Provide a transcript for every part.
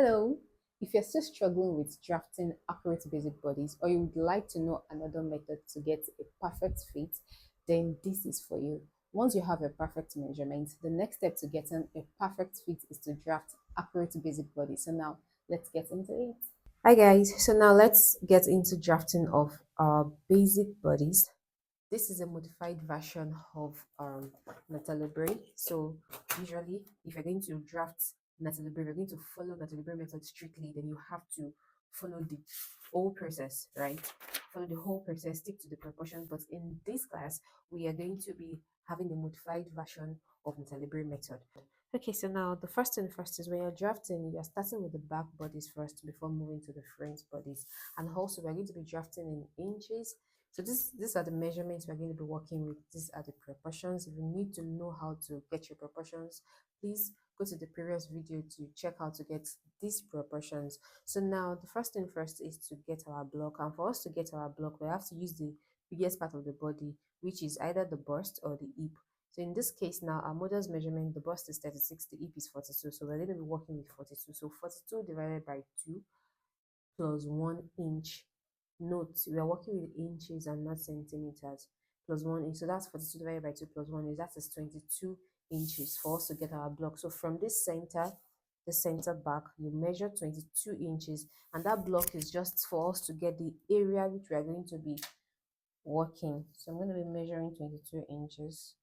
Hello, if you're still struggling with drafting accurate basic bodies or you would like to know another method to get a perfect fit, then this is for you. Once you have a perfect measurement, the next step to getting a perfect fit is to draft accurate basic bodies. So now let's get into it. Hi guys, so now let's get into drafting of our basic bodies. This is a modified version of Natalie Bray. So usually, if you're going to draft Natalie Bray, you're going to follow Natalie Bray method strictly, then you have to follow the whole process, right? Follow the whole process, stick to the proportions. But in this class, we are going to be having a modified version of Natalie Bray method. Okay, so now the first thing first is when you're drafting, you're starting with the back bodies first before moving to the front bodies. And also, we're going to be drafting in inches. So these are the measurements we're going to be working with. These are the proportions. If you need to know how to get your proportions, please go to the previous video to check how to get these proportions. So now the first thing first is to get our block. And for us to get our block, we have to use the biggest part of the body, which is either the bust or the hip. So in this case now, our model's measurement, the bust is 36, the hip is 42. So we're going to be working with 42. So 42 divided by 2 plus 1 inch. Note, we are working with inches and not centimeters. Plus 1 inch. So that's 42 divided by 2 plus 1 inch. That is 22 inches for us to get our block. So from this center, the center back, you measure 22 inches. And that block is just for us to get the area which we are going to be working. So I'm going to be measuring 22 inches.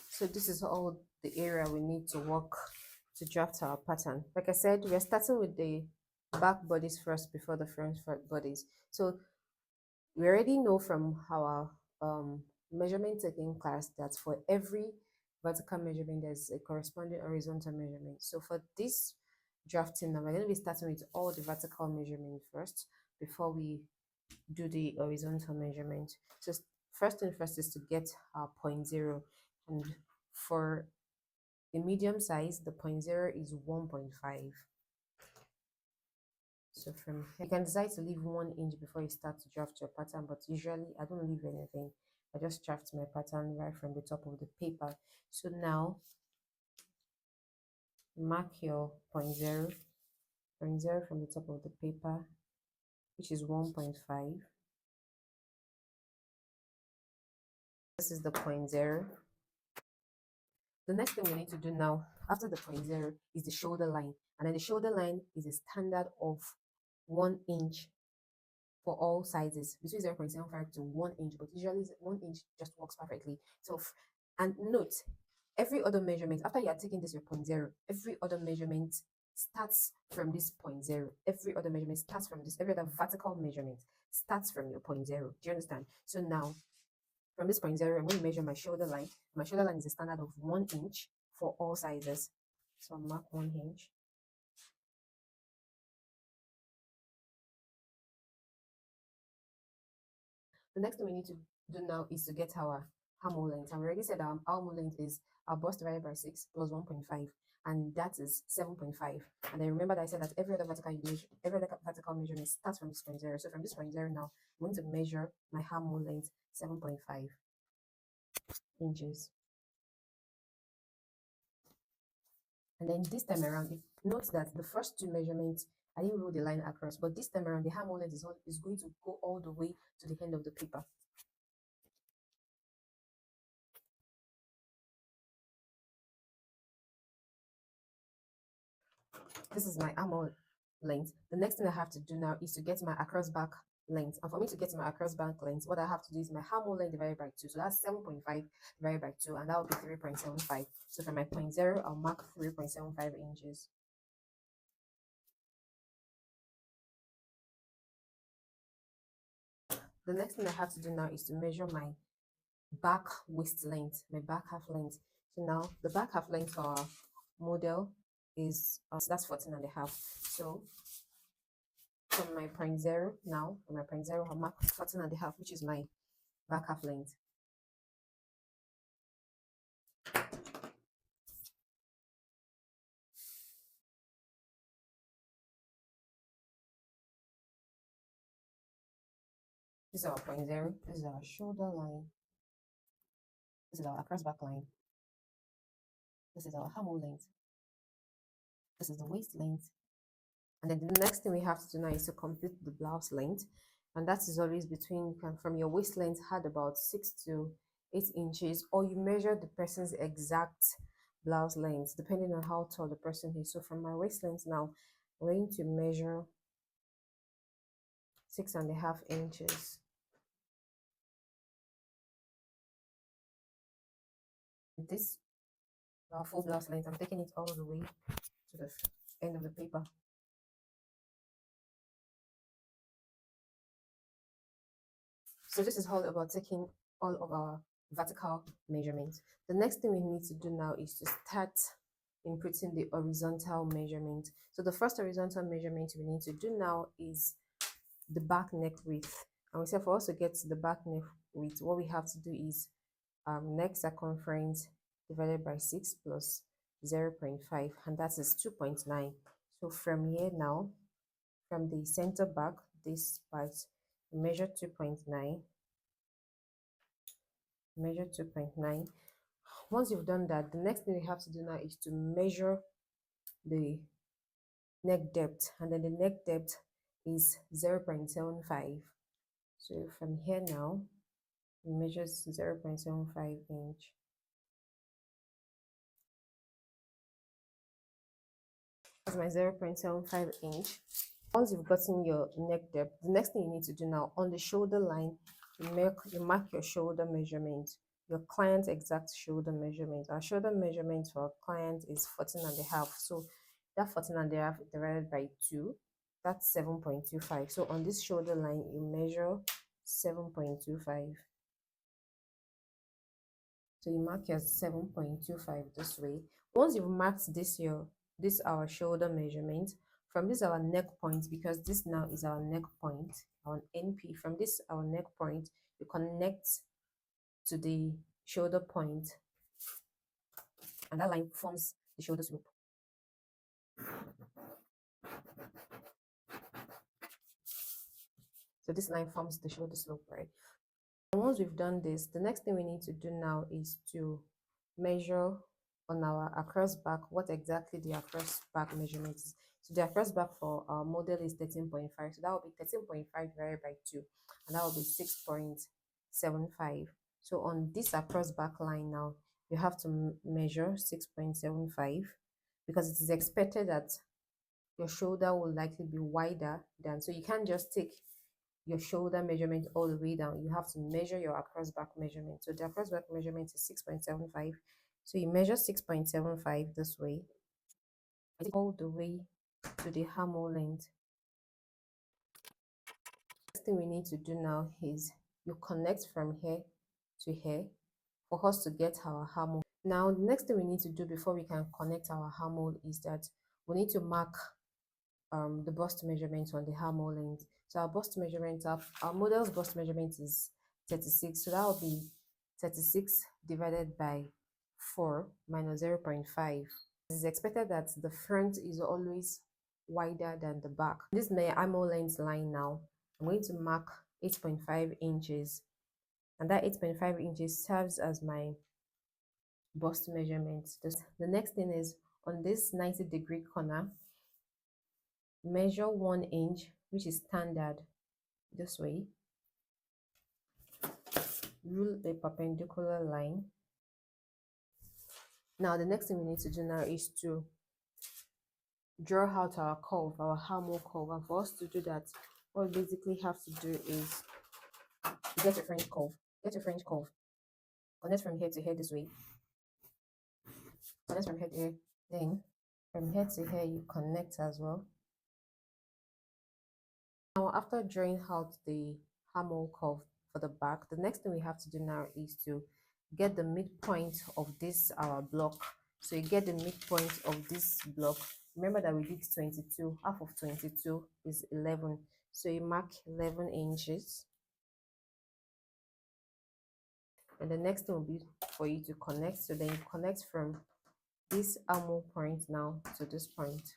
So this is all the area we need to work to draft our pattern. Like I said, we are starting with the back bodies first before the front bodies. So we already know from our measurement taking class that for every vertical measurement, there's a corresponding horizontal measurement. So for this drafting, now we're going to be starting with all the vertical measurement first before we do the horizontal measurement. So first thing first is to get our point zero, and for the medium size, the point zero is 1.5. So from here, you can decide to leave 1 inch before you start to draft your pattern, but usually I don't leave anything. I just draft my pattern right from the top of the paper. So now mark your point zero from the top of the paper, which is 1.5. This is the point zero. The next thing we need to do now, after the point zero, is the shoulder line. And then the shoulder line is a standard of 1 inch for all sizes, between 0.75 to 1 inch, but usually 1 inch just works perfectly. So, and note, every other measurement, after you are taking this your point zero, every other measurement starts from this point zero. Every other measurement starts from this, every other vertical measurement starts from your point zero. Do you understand? So now, from this point zero, I'm going to measure my shoulder line. My shoulder line is a standard of 1 inch for all sizes. So I'll mark 1 inch. The next thing we need to do now is to get our armhole length. And we already said our armhole length is our bust divided by 6 plus 1.5, and that is 7.5. And then remember that I said that every other vertical measurement starts from this point zero. So from this point zero now, I'm going to measure my armhole length 7.5 inches. And then this time around, if note that the first two measurements, I didn't roll the line across, but this time around, the armhole length is going to go all the way to the end of the paper. This is my armhole length. The next thing I have to do now is to get my across back length. And for me to get my across back length, what I have to do is my armhole length divided by 2. So that's 7.5 divided by 2, and that will be 3.75. So for my point zero, I'll mark 3.75 inches. The next thing I have to do now is to measure my back waist length, my back half length. So now the back half length for our model is that's 14.5. So from my point zero now, from my point zero, I'll mark 14.5, which is my back half length. This is our point zero. This is our shoulder line. This is our across back line. This is our hammer length. This is the waist length. And then the next thing we have to do now is to complete the blouse length. And that is always between, from your waist length, had about 6 to 8 inches, or you measure the person's exact blouse length, depending on how tall the person is. So from my waist length now, I'm going to measure 6.5 inches. This full blouse length, I'm taking it all the way to the end of the paper. So this is all about taking all of our vertical measurements. The next thing we need to do now is to start inputting the horizontal measurement. So the first horizontal measurement we need to do now is the back neck width. And we said for us to get to the back neck width, what we have to do is neck circumference divided by 6 plus 0.5, and that is 2.9. So from here now, from the center back, this part, measure 2.9. Measure 2.9. Once you've done that, the next thing you have to do now is to measure the neck depth, and then the neck depth is 0.75. So from here now, we measure 0.75 inch. That's my 0.75 inch. Once you've gotten your neck depth, the next thing you need to do now, on the shoulder line, you mark your shoulder measurement, your client's exact shoulder measurement. Our shoulder measurement for our client is 14.5. So that 14.5 divided by 2, that's 7.25. So on this shoulder line, you measure 7.25. So you mark your 7.25 this way. Once you've marked this our shoulder measurement, from this our neck point, because this now is our neck point, our NP, from this our neck point, you connect to the shoulder point, and that line forms the shoulder slope. So this line forms the shoulder slope, right? And once we've done this, the next thing we need to do now is to measure on our across back what exactly the across back measurement is. So the across back for our model is 13.5. So that will be 13.5 divided by 2, and that will be 6.75. So on this across back line now, you have to measure 6.75, because it is expected that your shoulder will likely be wider than, so you can't just take your shoulder measurement all the way down. You have to measure your across back measurement. So the across back measurement is 6.75. So you measure 6.75 this way, all the way to the hammer length. Next thing we need to do now is you connect from here to here for us to get our hammer. Now, the next thing we need to do before we can connect our hammer is that we need to mark the bust measurement on the hammer length. So our bust measurement, our model's bust measurement is 36. So that will be 36 divided by 4 minus 0.5. It is expected that the front is always wider than the back. This is my hammer length line now. I'm going to mark 8.5 inches. And that 8.5 inches serves as my bust measurement. The next thing is on this 90-degree corner, measure 1 inch, which is standard, this way. Rule a perpendicular line. Now the next thing we need to do now is to draw out our curve, our hammer curve. And for us to do that, what we basically have to do is get a French curve. Get a French curve. Connect from here to here this way. Connect from here to here. Then from here to here, you connect as well. Now, after drawing out the hammer curve for the back, the next thing we have to do now is to get the midpoint of this our block. So you get the midpoint of this block. Remember that we did 22. Half of 22 is 11. So you mark 11 inches. And the next thing will be for you to connect. So then you connect from this hammer point now to this point.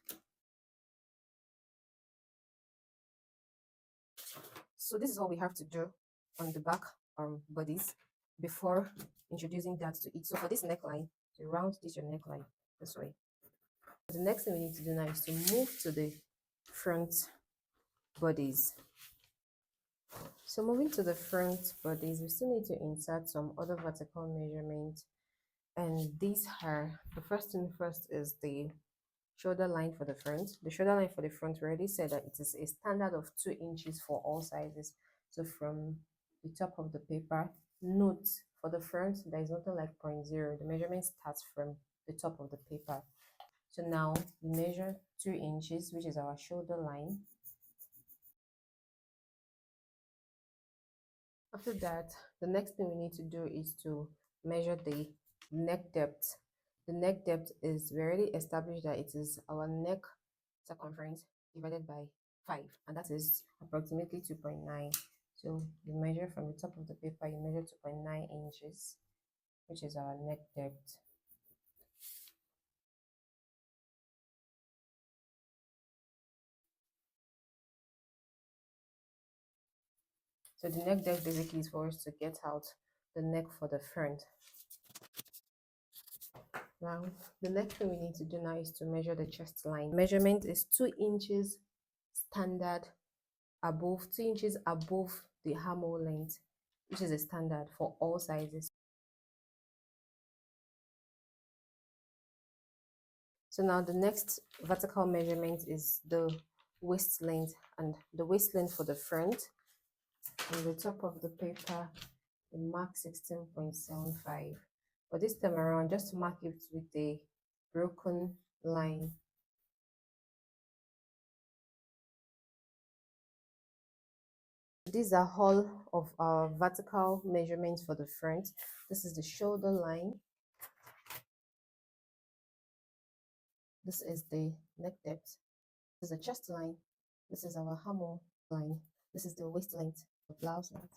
So this is all we have to do on the back bodies before introducing that to it. So for this neckline, to round this your neckline this way. The next thing we need to do now is to move to the front bodies. So moving to the front bodies, we still need to insert some other vertical measurements. And these are, the first thing first is the shoulder line for the front. The shoulder line for the front, we already said that it is a standard of 2 inches for all sizes. So from the top of the paper, note for the front, there is nothing like 0.0. The measurement starts from the top of the paper. So now we measure 2 inches, which is our shoulder line. After that, the next thing we need to do is to measure the neck depth. The neck depth is, we already established that it is our neck circumference divided by 5, and that is approximately 2.9. So you measure from the top of the paper, you measure 2.9 inches, which is our neck depth. So the neck depth basically is for us to get out the neck for the front. Now, the next thing we need to do now is to measure the chest line. Measurement is 2 inches standard above, 2 inches above the armhole length, which is a standard for all sizes. So now the next vertical measurement is the waist length, and the waist length for the front. On the top of the paper, we mark 16.75. But this time around, just to mark it with a broken line. These are all of our vertical measurements for the front. This is the shoulder line. This is the neck depth. This is the chest line. This is our armhole line. This is the waist length, the blouse length.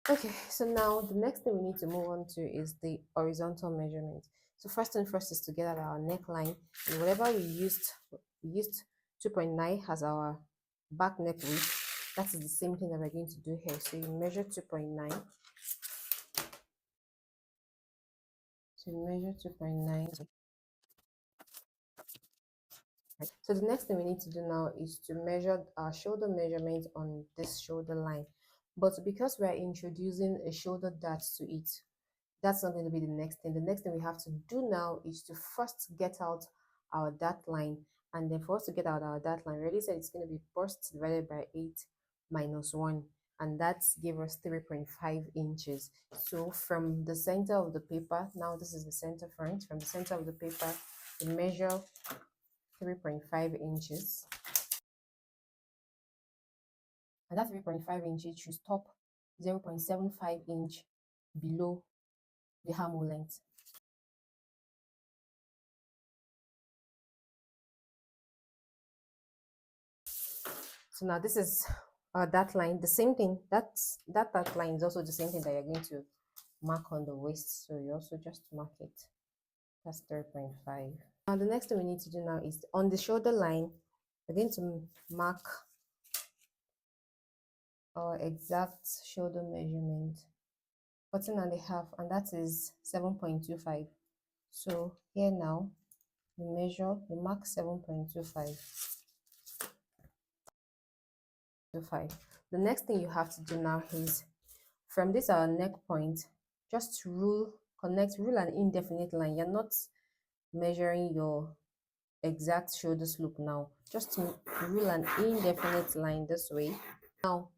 Okay, so now the next thing we need to move on to is the horizontal measurement. So first thing first is to get at our neckline, and whatever we used 2.9 as our back neck width. That is the same thing that we're going to do here. So you measure 2.9. So you measure 2.9. Right. So the next thing we need to do now is to measure our shoulder measurement on this shoulder line. But because we are introducing a shoulder dart to it, that's not going to be the next thing. The next thing we have to do now is to first get out our dart line. And then for us to get out our dart line, we already said it's going to be burst divided by 8 minus 1. And that's give us 3.5 inches. So from the center of the paper, now this is the center front. From the center of the paper, we measure 3.5 inches. And that 3.5 inches should stop 0.75 inch below the armhole length. So now this is that line, the same thing. That line is also the same thing that you're going to mark on the waist. So you also just mark it. That's 3.5. Now the next thing we need to do now is on the shoulder line, we're going to mark our exact shoulder measurement, 14.5, and that is 7.25. So here now, we mark 7.25. The next thing you have to do now is from this our neck point, just rule an indefinite line. You're not measuring your exact shoulder slope now, just rule an indefinite line this way. Now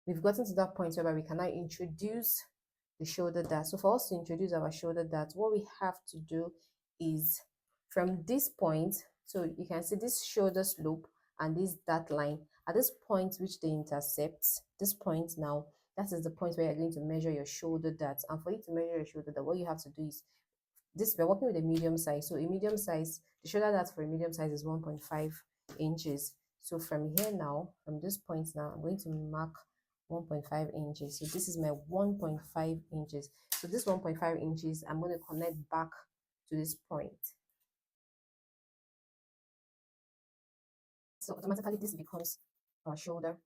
we've gotten to that point where we can now introduce the shoulder dart. So for us to introduce our shoulder dart, what we have to do is from this point, so you can see this shoulder slope and this dart line at this point which they intersect, this point now, that is the point where you're going to measure your shoulder dart. And for you to measure your shoulder dart, what you have to do is this, we're working with a medium size. So a medium size, the shoulder dart for a medium size is 1.5 inches. So from here now, from this point now, I'm going to mark 1.5 inches. So this is my 1.5 inches. So this 1.5 inches, I'm going to connect back to this point. So automatically this becomes our shoulder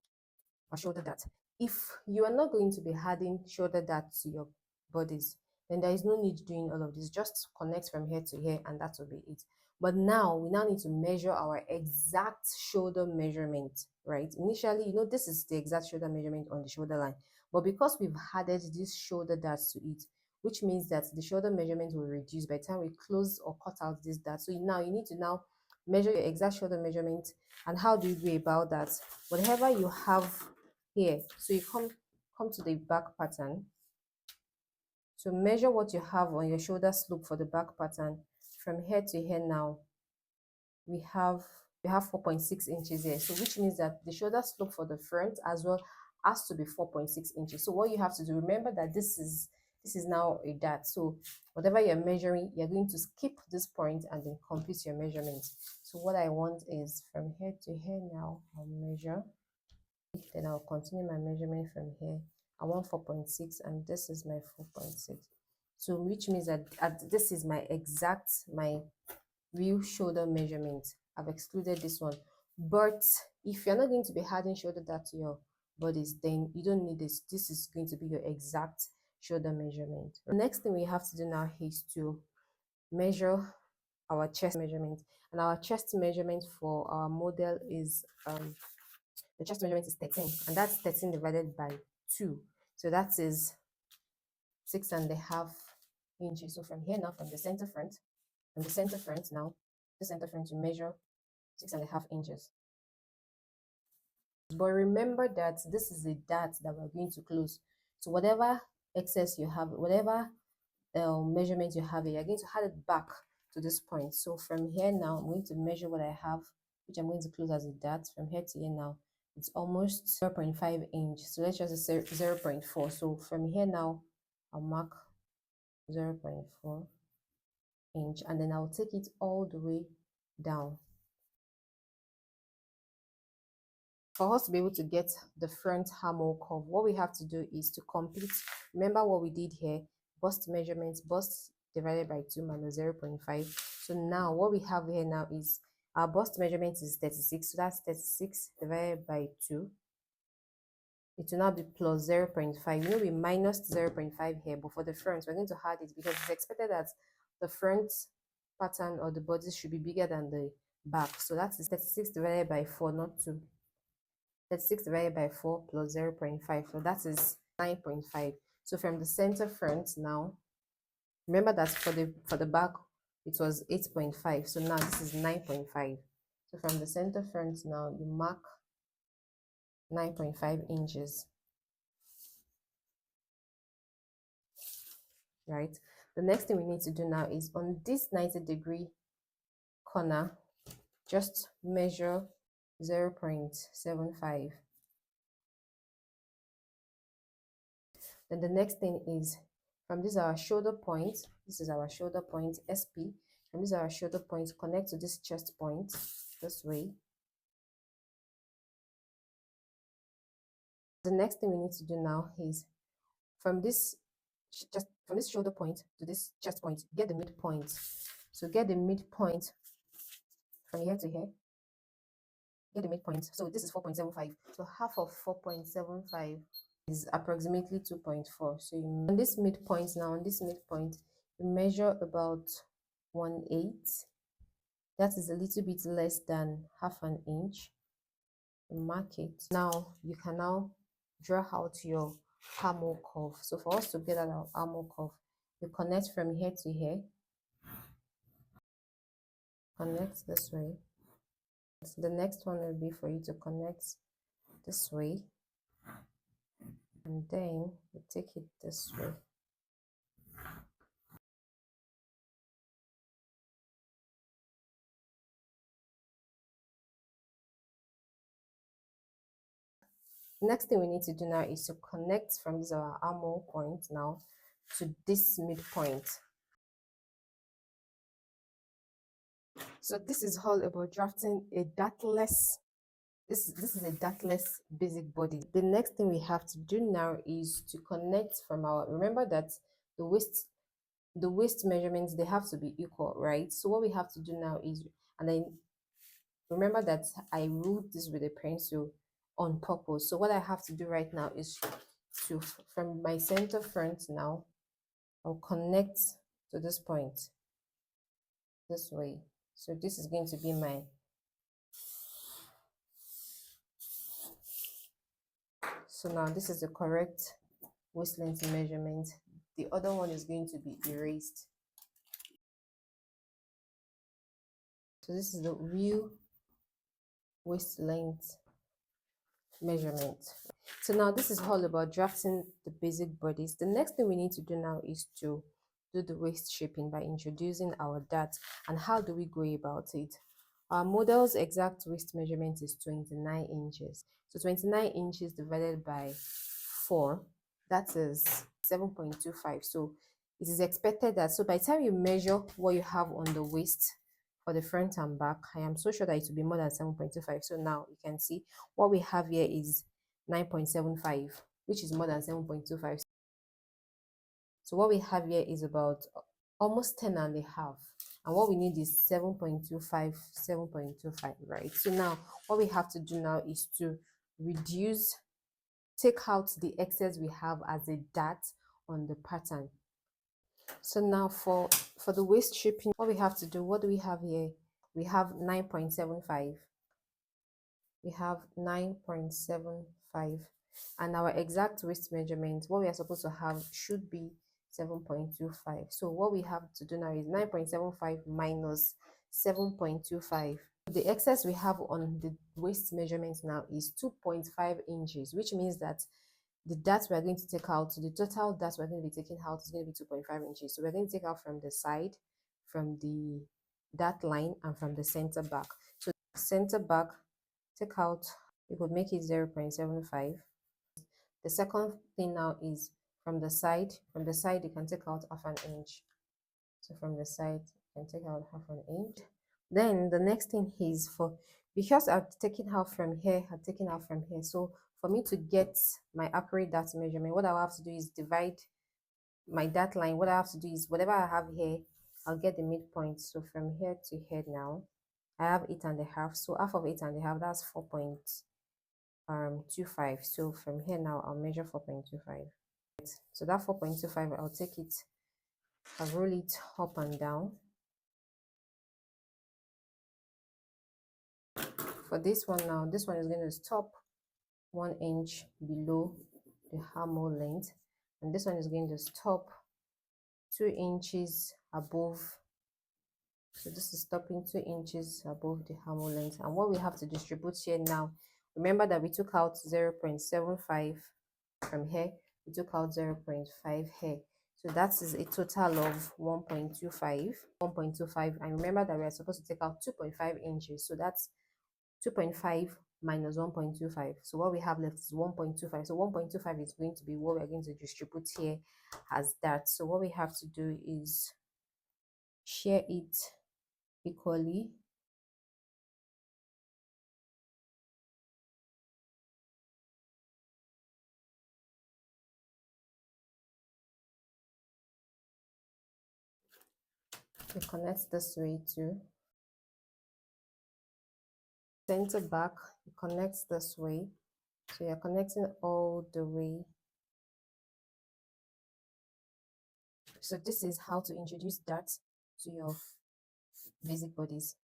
our shoulder dart. If you are not going to be adding shoulder dart to your bodies, then there is no need doing all of this. Just connect from here to here and that will be it. But now we now need to measure our exact shoulder measurement, right? Initially, this is the exact shoulder measurement on the shoulder line. But because we've added this shoulder darts to it, which means that the shoulder measurement will reduce by the time we close or cut out this dart. So now you need to now measure your exact shoulder measurement. And how do you go about that? Whatever you have here, so you come to the back pattern. So measure what you have on your shoulder slope for the back pattern. From here to here now, we have 4.6 inches here. So which means that the shoulder slope for the front as well has to be 4.6 inches. So what you have to do, remember that this is now a dart. So whatever you're measuring, you're going to skip this point and then complete your measurement. So what I want is from here to here now, I'll measure. Then I'll continue my measurement from here. I want 4.6 and this is my 4.6. So which means that this is my real shoulder measurement. I've excluded this one. But if you're not going to be adding shoulder dart to your bodies, then you don't need this. This is going to be your exact shoulder measurement. The next thing we have to do now is to measure our chest measurement. And our chest measurement for our model is the chest measurement is 13, and that's 13 divided by 2. So that is 6.5 inches. So from here now, from the center front now, the center front, you measure 6.5 inches. But remember that this is a dart that we're going to close. So whatever excess you have, whatever measurement you have, you're going to add it back to this point. So from here now, I'm going to measure what I have, which I'm going to close as a dart. From here to here now, it's almost 0.5 inch. So let's just say 0.4. So from here now, I'll mark 0.4 inch and then I'll take it all the way down. For us to be able to get the front armhole curve, what we have to do is to complete, remember what we did here, bust measurements, bust divided by 2 minus 0.5. So now what we have here now is our bust measurement is 36. So that's 36 divided by 2. It will now be plus 0.5. We minus 0.5 here, but for the front, we're going to add it because it's expected that the front pattern or the body should be bigger than the back. So that's 36 divided by 4, not 2. 36 divided by 4 plus 0.5. So that is 9.5. So from the center front now, remember that for the back, it was 8.5. So now this is 9.5. So from the center front now, you mark 9.5 inches. Right? The next thing we need to do now is on this 90-degree corner, just measure 0.75. Then the next thing is from this our shoulder point, this is our shoulder point SP. From this our shoulder point, connect to this chest point this way. The next thing we need to do now is from this shoulder point to this chest point, get the midpoint. So get the midpoint from here to here. Get the midpoint. So this is 4.75. So half of 4.75 is approximately 2.4. So on this midpoint now, you measure about 1/8. That is a little bit less than half an inch. Mark it. Now you can now draw out your armhole curve. So for us to get our armhole curve, you connect from here to here. Connect this way. So the next one will be for you to connect this way, and then you take it this way. Next thing we need to do now is to connect from this our armhole point now to this midpoint. So this is all about drafting a dartless. This is a dartless basic body. The next thing we have to do now is to connect from our, remember that the waist measurements, they have to be equal, right? So what we have to do now is, and then remember that I ruled this with a pencil, on purpose. So what I have to do right now is to, from my center front now, I'll connect to this point this way. So this is going to be my, so now this is the correct waist length measurement. The other one is going to be erased. So this is the real waist length measurement. So now this is all about drafting the basic bodies. The next thing we need to do now is to do the waist shaping by introducing our dart. And how do we go about it? Our model's exact waist measurement is 29 inches. So 29 inches divided by 4, that is 7.25. So it is expected that, so by the time you measure what you have on the waist for the front and back, I am so sure that it will be more than 7.25. So now you can see what we have here is 9.75, which is more than 7.25. So what we have here is about almost 10 and a half. And what we need is 7.25, 7.25, right? So now what we have to do now is to reduce, take out the excess we have as a dart on the pattern. So now for the waist shaping, what we have to do, what do we have here? We have 9.75. We have 9.75, and our exact waist measurement, what we are supposed to have, should be 7.25. So what we have to do now is 9.75 minus 7.25. The excess we have on the waist measurement now is 2.5 inches, which means that the dart we are going to take out, the total dart we're going to be taking out is going to be 2.5 inches. So we're going to take out from the side, from the dart line, and from the center back. So center back, take out, you could make it 0.75. The second thing now is from the side. From the side, you can take out half an inch. So from the side, you can take out half an inch. Then the next thing is for, because I've taken out from here, I've taken out from here. So for me to get my accurate dart measurement, what I have to do is divide my dart line. What I have to do is whatever I have here, I'll get the midpoint. So from here to here now, I have 8.5. So half of 8.5, that's 4.25. So from here now, I'll measure 4.25. So that 4.25, I'll take it, I'll roll it up and down. For this one now, this one is going to stop 1 inch below the armhole length, and this one is going to stop 2 inches above. So this is stopping 2 inches above the armhole length. And what we have to distribute here now, remember that we took out 0.75 from here, we took out 0.5 here. So that is a total of 1.25, and remember that we are supposed to take out 2.5 inches. So that's 2.5 minus 1.25. So what we have left is 1.25. So 1.25 is going to be what we're going to distribute here as that. So what we have to do is share it equally. We connect this way too. Center back, it connects this way. So you're connecting all the way. So this is how to introduce darts to your basic bodies.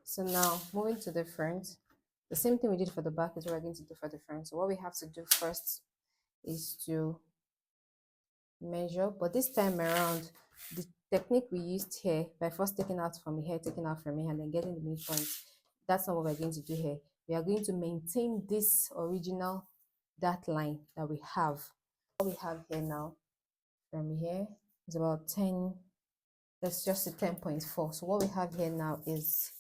So now moving to the front, the same thing we did for the back is what we're going to do for the front. So what we have to do first is to measure, but this time around, the technique we used here, by first taking out from here, taking out from here, and then getting the midpoint, that's not what we're going to do here. We are going to maintain this original dart line that we have. What we have here now, from here, is about 10, let's just say 10.4. So what we have here now is,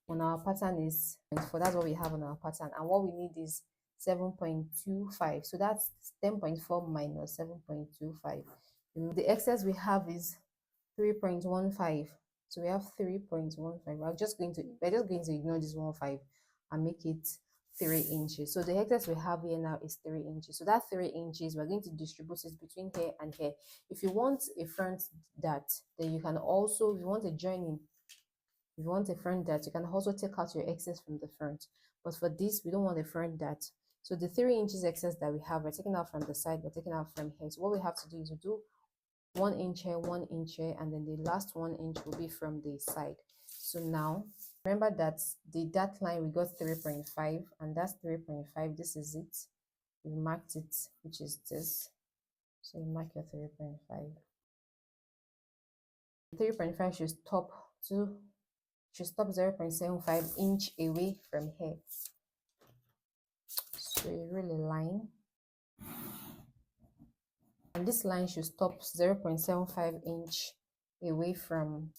on our pattern is 0.4. That's what we have on our pattern, and what we need is 7.25. So that's 10.4 minus 7.25. The excess we have is 3.15. So we have 3.15. We're just going to ignore this 1.5 and make it 3 inches. So the excess we have here now is 3 inches. So that 3 inches, we're going to distribute it between here and here. If you want a front dart, then you can also, if you want a joining, If you want a front dart, you can also take out your excess from the front. But for this, we don't want a front dart. So the 3 inches excess that we have, we're taking out from the side, we're taking out from here. So what we have to do is we do 1 inch here, 1 inch here, and then the last 1 inch will be from the side. So now, remember that the dart line we got 3.5, and that's 3.5. This is it. We marked it, which is this. So you mark your 3.5. 3.5 should stop 0.75 inch away from here. So you roll a line, and this line should stop 0.75 inch away from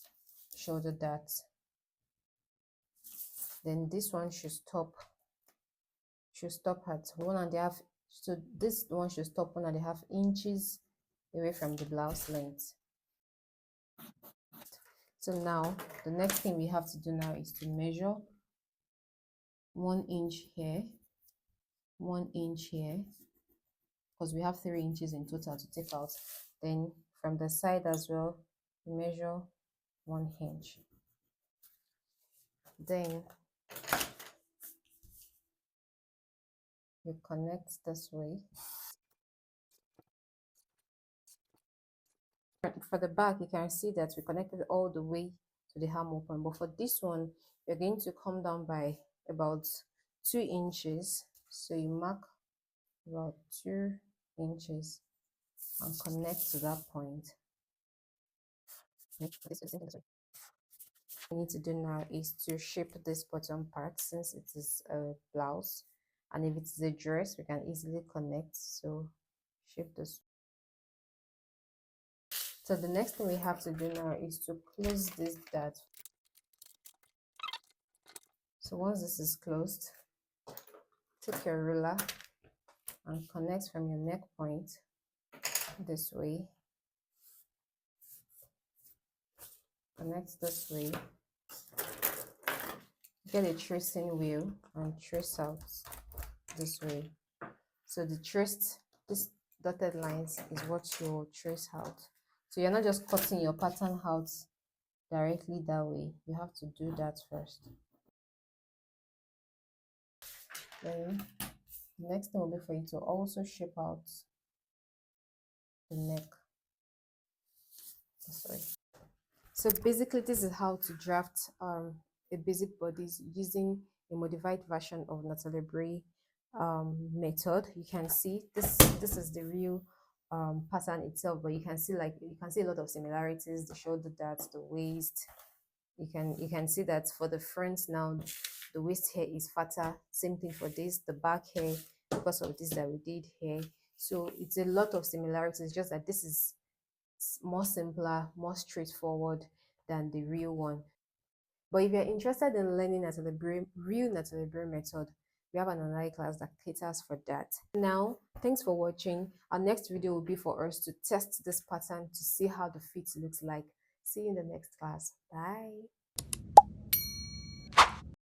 shoulder dart. Then this one should stop at 1.5. So this one should stop 1.5 inches away from the blouse length. So now the next thing we have to do now is to measure 1 inch here, 1 inch here, because we have 3 inches in total to take out. Then from the side as well, we measure 1 inch. Then you connect this way. For the back, you can see that we connected all the way to the arm open, but for this one, you're going to come down by about 2 inches. So you mark about 2 inches and connect to that point. What we need to do now is to shape this bottom part, since it is a blouse, and if it's a dress, we can easily connect. So shape this. So the next thing we have to do now is to close this dart. So once this is closed, take your ruler and connect from your neck point this way. Connect this way. Get a tracing wheel and trace out this way. So the traced, this dotted lines is what you'll trace out. So you're not just cutting your pattern out directly that way. You have to do that first. Then the next thing will be for you to also shape out the neck this way. So basically, this is how to draft a basic bodice using a modified version of Natalie Bray method. You can see this is the real pattern itself, but you can see a lot of similarities: the shoulder darts, the waist. You can see that for the front now, the waist hair is fatter. Same thing for this, the back hair, because of this that we did here. So it's a lot of similarities, just that this is more simpler, more straightforward than the real one. But if you're interested in learning real Natalie Bray method, we have an online class that caters for that. Now, thanks for watching. Our next video will be for us to test this pattern to see how the fit looks like. See you in the next class. Bye.